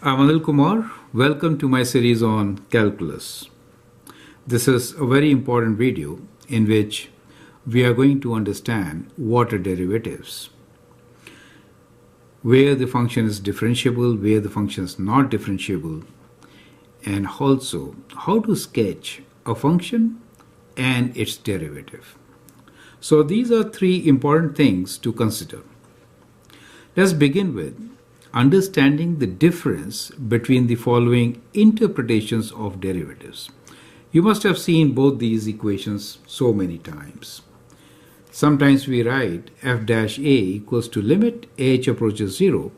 I'm Anil Kumar. Welcome to my series on calculus. This is a very important video in which we are going to understand what are derivatives, where the function is differentiable, where the function is not differentiable, and also how to sketch a function and its derivative. So these are three important things to consider. Let's begin with understanding the difference between the following interpretations of derivatives. You must have seen both these equations so many times. Sometimes we write f dash a equals to limit h approaches 0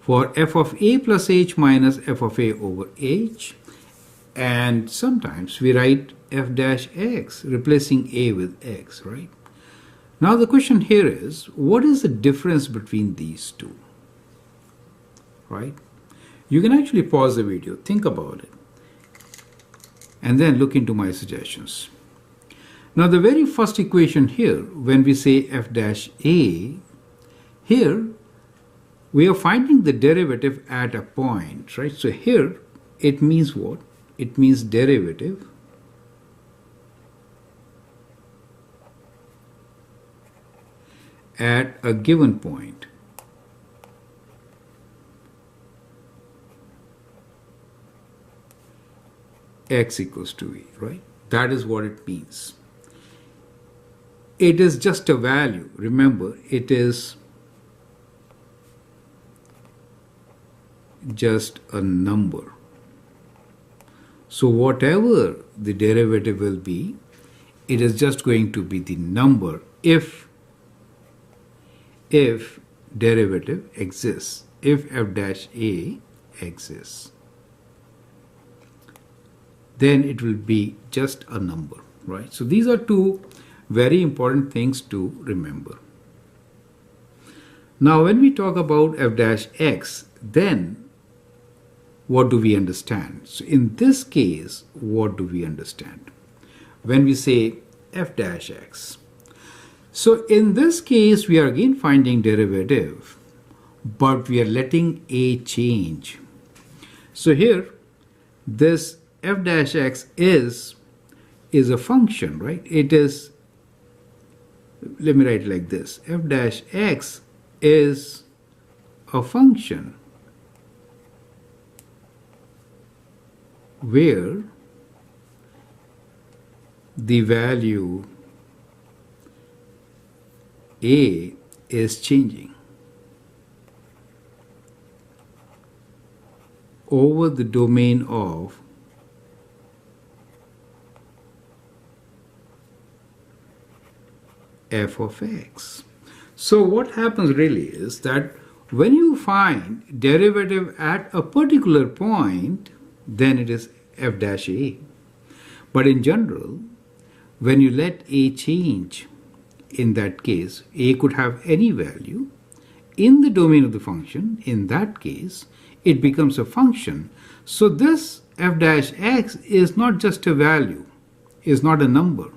for f of a plus h minus f of a over h, and sometimes we write f dash x replacing a with x, right? Now the question here is, what is the difference between these two? Right? You can actually pause the video, think about it, and then look into my suggestions. Now the very first equation here, when we say f dash a, here we are finding the derivative at a point, right? So here it means what? It means derivative at a given point. X equals to e, right? That is what it means. It is just a value. Remember, it is just a number. So whatever the derivative will be, it is just going to be the number if derivative exists, if f dash a exists. Then it will be just a number, right? So these are two very important things to remember. Now when we talk about f dash x, then what do we understand? So in this case, what do we understand when we say f dash x? So in this case, we are again finding derivative, but we are letting a change. So here, this f dash x is a function, right? It is, let me write it like this, f dash x is a function where the value a is changing over the domain of f of x. So what happens really is that when you find derivative at a particular point, then it is f dash a. But in general, when you let a change, in that case, a could have any value in the domain of the function. In that case, it becomes a function. So this f dash x is not just a value, is not a number.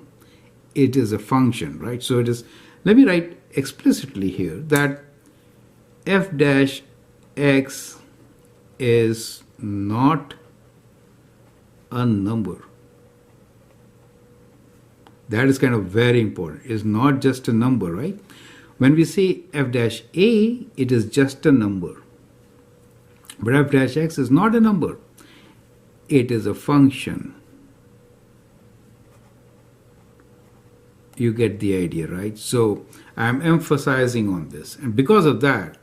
It is a function, right? So it is, let me write explicitly here that f dash x is not a number. That is kind of very important. It's not just a number, right? When we say f dash a, it is just a number. But f dash x is not a number. It is a function. You get the idea, right? So I'm emphasizing on this. And because of that,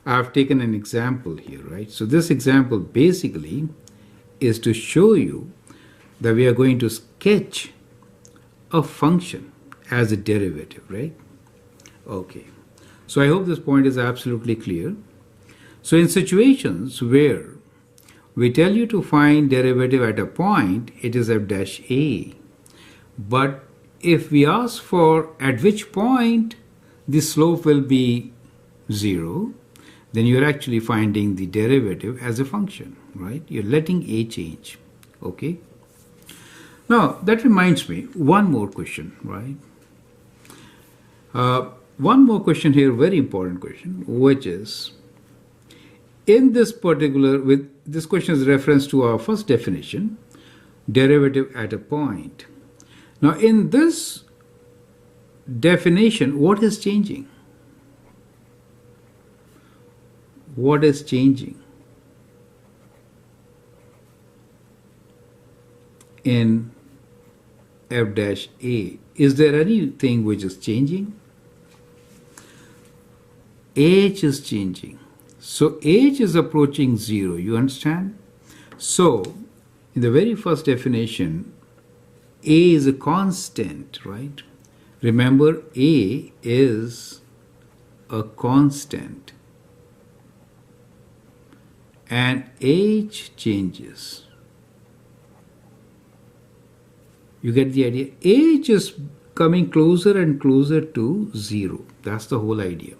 I've taken an example here, right? So this example basically is to show you that we are going to sketch a function as a derivative, right? Okay. So I hope this point is absolutely clear. So in situations where we tell you to find derivative at a point, it is f dash a. But if we ask for at which point the slope will be 0, then you're actually finding the derivative as a function, right? You're letting a change, okay? Now, that reminds me, one more question, right? One more question here, very important question, which is, in this particular, with this question is reference to our first definition, derivative at a point. Now in this definition, what is changing? What is changing in f dash a? Is there anything which is changing? H is changing. So H is approaching 0, you understand? So in the very first definition, A is a constant, right? Remember, A is a constant and H changes. You get the idea? H is coming closer and closer to 0. That's the whole idea,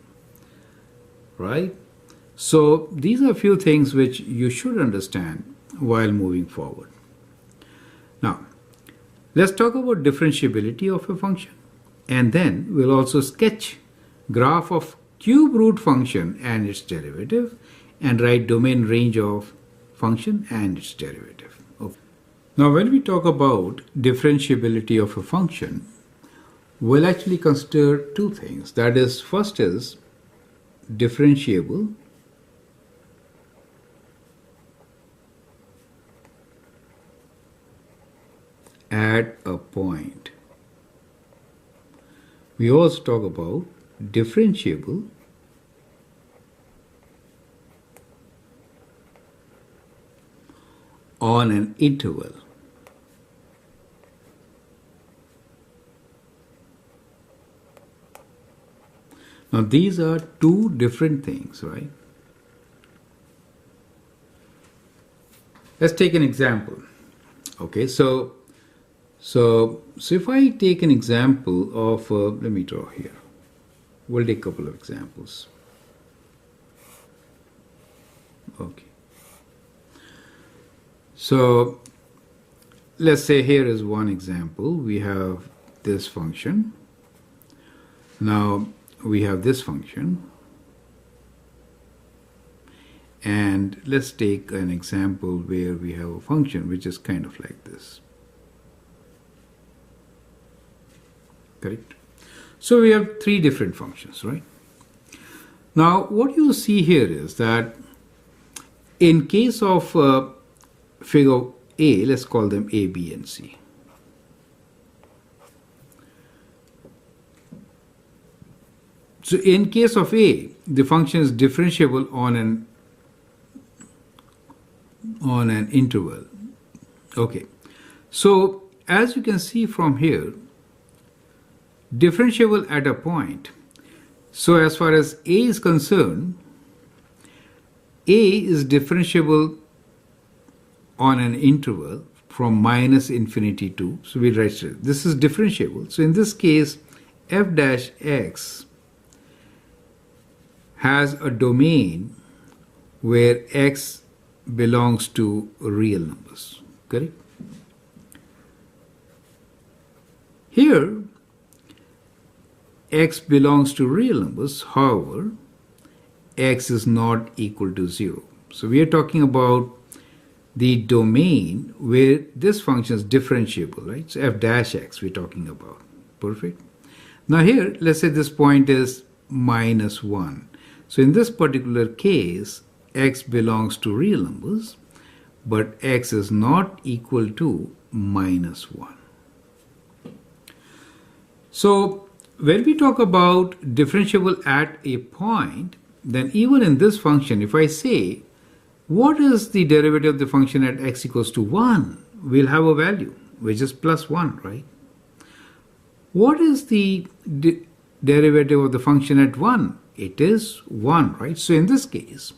right? So these are a few things which you should understand while moving forward. Now, let's talk about differentiability of a function, and then we'll also sketch graph of cube root function and its derivative, and write domain range of function and its derivative. Okay. Now, when we talk about differentiability of a function, we'll actually consider two things. That is, first is differentiable at a point. We also talk about differentiable on an interval. Now these are two different things, right? Let's take an example. Okay, so if I take an example of, let me draw here. We'll take a couple of examples. Okay. So let's say here is one example. We have this function. Now we have this function. And let's take an example where we have a function which is kind of like this. Correct? So we have three different functions, right? Now what you see here is that in case of figure A, let's call them A, B, and C. So in case of A, the function is differentiable on an interval. Okay. So as you can see from here, differentiable at a point. So as far as A is concerned, A is differentiable on an interval from minus infinity to, so we write this is differentiable. So in this case, f dash x has a domain where x belongs to real numbers, correct? Here, x belongs to real numbers, however, x is not equal to 0. So we are talking about the domain where this function is differentiable, right? So f dash x we're talking about. Perfect. Now here, let's say this point is minus 1. So in this particular case, x belongs to real numbers, but x is not equal to minus 1. So when we talk about differentiable at a point, then even in this function, if I say, what is the derivative of the function at x equals to 1? We'll have a value, which is plus 1, right? What is the derivative of the function at 1? It is 1, right? So in this case,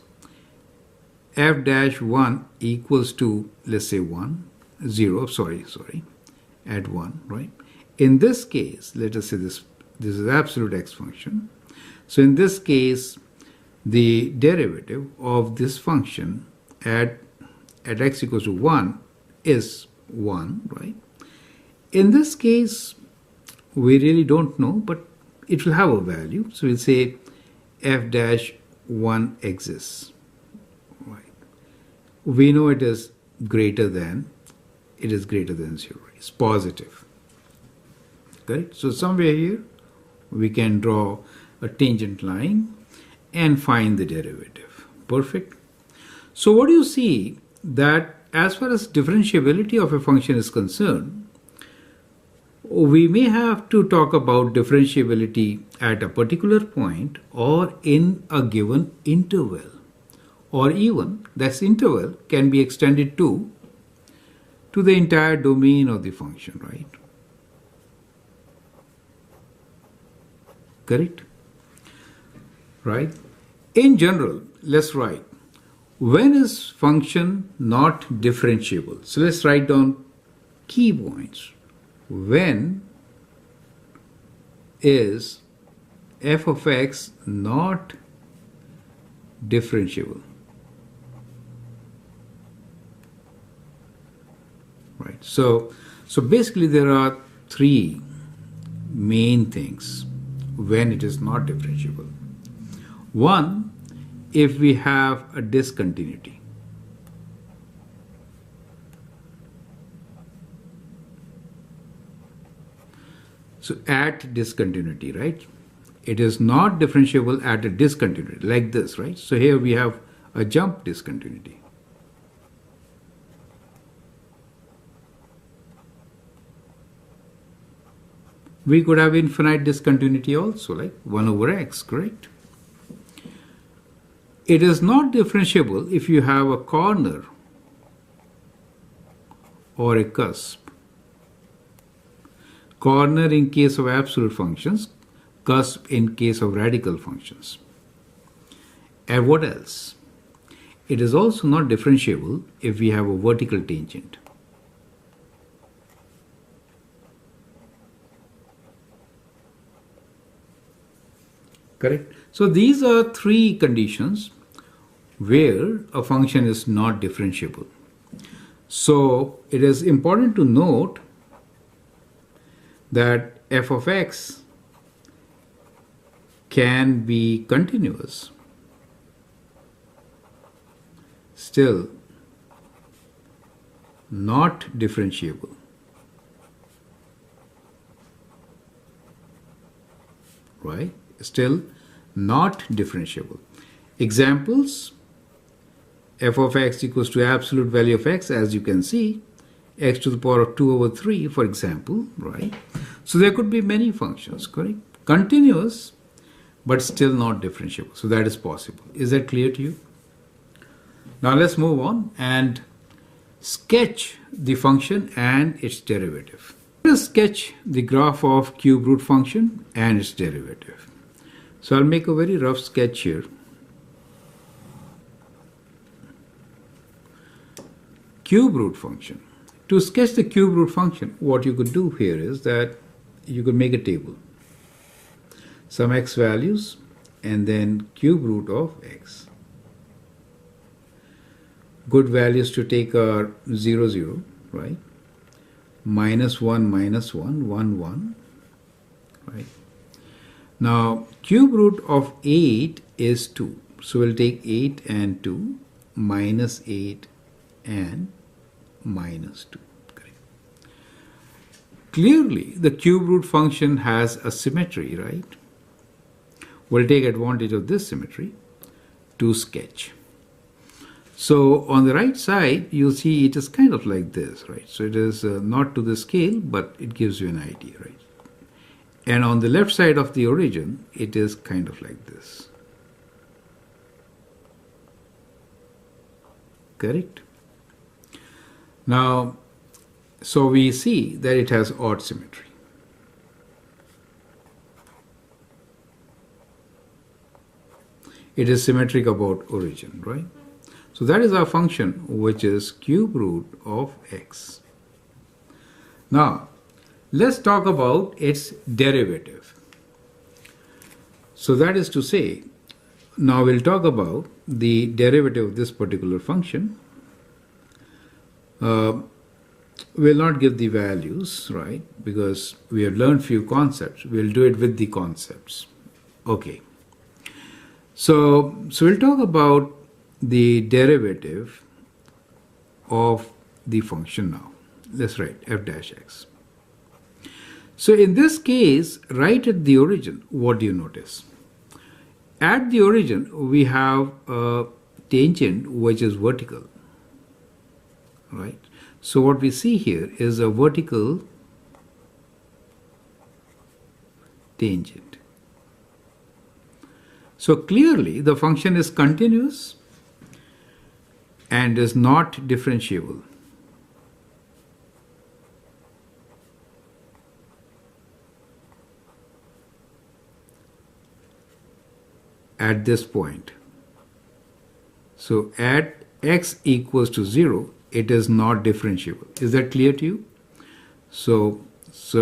f dash 1 equals to, let's say 1, 0, sorry, at 1, right? In this case, let us say this is absolute x function. So in this case, the derivative of this function at x equals to 1 is 1, right? In this case, we really don't know, but it will have a value. So we'll say f dash 1 exists. we know it is greater than 0. It's positive. Correct? So somewhere here we can draw a tangent line and find the derivative. Perfect. So what do you see that as far as differentiability of a function is concerned, we may have to talk about differentiability at a particular point or in a given interval, or even that interval can be extended to the entire domain of the function, right? Correct? Right? In general, let's write, when is function not differentiable? So let's write down key points. When is f of x not differentiable? Right. So basically there are three main things when it is not differentiable. One, if we have a discontinuity. So at discontinuity, right? It is not differentiable at a discontinuity, like this, right? So here we have a jump discontinuity. We could have infinite discontinuity also, like 1 over x, correct? It is not differentiable if you have a corner or a cusp. Corner in case of absolute functions, cusp in case of radical functions. And what else? It is also not differentiable if we have a vertical tangent. Correct? So these are three conditions where a function is not differentiable. So it is important to note that f of x can be continuous, still not differentiable. Right? Still not differentiable. Examples: f of x equals to absolute value of x, as you can see, x to the power of 2 over 3, for example, right? So there could be many functions, correct? Continuous, but still not differentiable. So that is possible. Is that clear to you? Now let's move on and sketch the function and its derivative. Let us sketch the graph of cube root function and its derivative. So I'll make a very rough sketch here. Cube root function. To sketch the cube root function, what you could do here is that you could make a table. Some x values and then cube root of x. Good values to take are 0, 0, right? -1, -1, 1, 1, right? Now, cube root of 8 is 2. So we'll take 8 and 2, minus 8 and minus 2. Correct. Clearly, the cube root function has a symmetry, right? We'll take advantage of this symmetry to sketch. So on the right side, you'll see it is kind of like this, right? So it is not to the scale, but it gives you an idea, right? And on the left side of the origin, it is kind of like this. Correct? Now, so we see that it has odd symmetry. It is symmetric about origin, right? So that is our function, which is cube root of x. Now, let's talk about its derivative. So that is to say, now we'll talk about the derivative of this particular function. We'll not give the values, right? Because we have learned few concepts. We'll do it with the concepts. Okay. So we'll talk about the derivative of the function now. Let's write f dash x. So in this case, right at the origin, what do you notice? At the origin, we have a tangent which is vertical, right? So what we see here is a vertical tangent. So clearly the function is continuous and is not differentiable. At this point. So at x equals to 0, it is not differentiable. Is that clear to you? So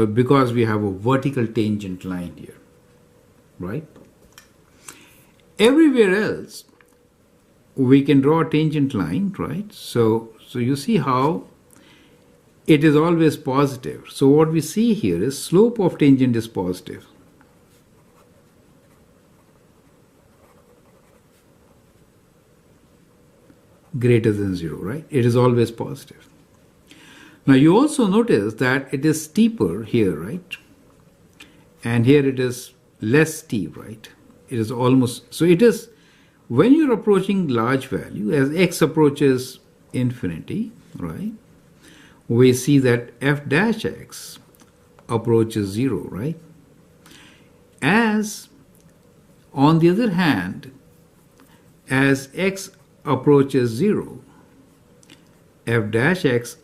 because we have a vertical tangent line here, right? Everywhere else, we can draw a tangent line, right? So you see how it is always positive. So what we see here is slope of tangent is positive. Greater than 0, right? It is always positive. Now you also notice that it is steeper here, right? And here it is less steep, right? It is almost, so it is, when you're approaching large value, as x approaches infinity, right? We see that f dash x approaches 0, right? As, on the other hand, as x approaches 0, f dash x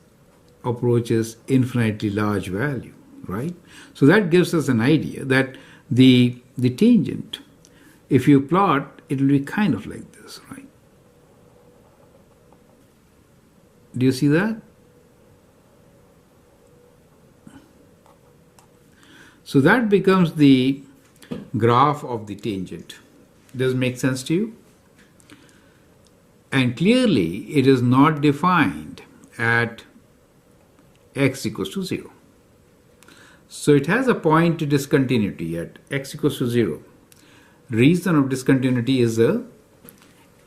approaches infinitely large value, right? So that gives us an idea that the tangent, if you plot, it will be kind of like this, right? Do you see that? So that becomes the graph of the tangent. Does it make sense to you? And clearly it is not defined at x equals to 0. So it has a point to discontinuity at x equals to 0. Reason of discontinuity is a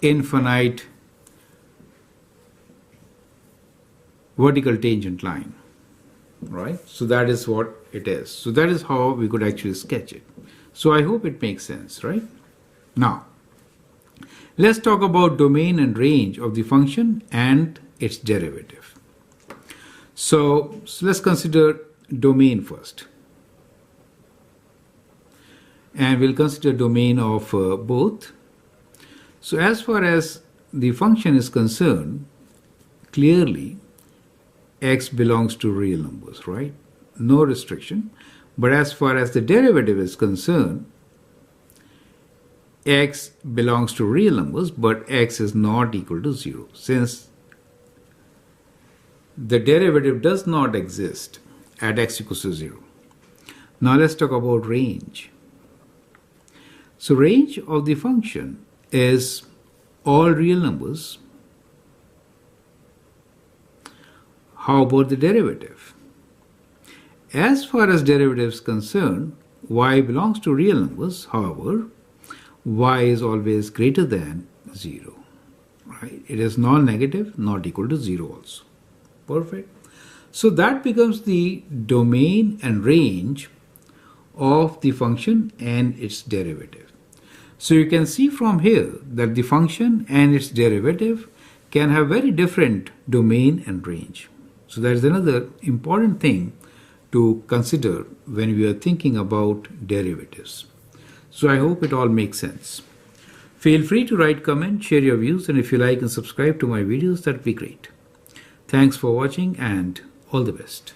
infinite vertical tangent line, right? So that is what it is. So that is how we could actually sketch it. So I hope it makes sense, right? Now, let's talk about domain and range of the function and its derivative. So let's consider domain first. And we'll consider domain of both. So as far as the function is concerned, clearly x belongs to real numbers, right? No restriction. But as far as the derivative is concerned, x belongs to real numbers, but x is not equal to 0, since the derivative does not exist at x equals to 0. Now let's talk about range. So range of the function is all real numbers. How about the derivative? As far as derivative is concerned, y belongs to real numbers. However, y is always greater than 0, right? It is non-negative, not equal to 0 also. Perfect. So that becomes the domain and range of the function and its derivative. So you can see from here that the function and its derivative can have very different domain and range. So that is another important thing to consider when we are thinking about derivatives. So I hope it all makes sense. Feel free to write, comment, share your views, and if you like and subscribe to my videos, that would be great. Thanks for watching and all the best.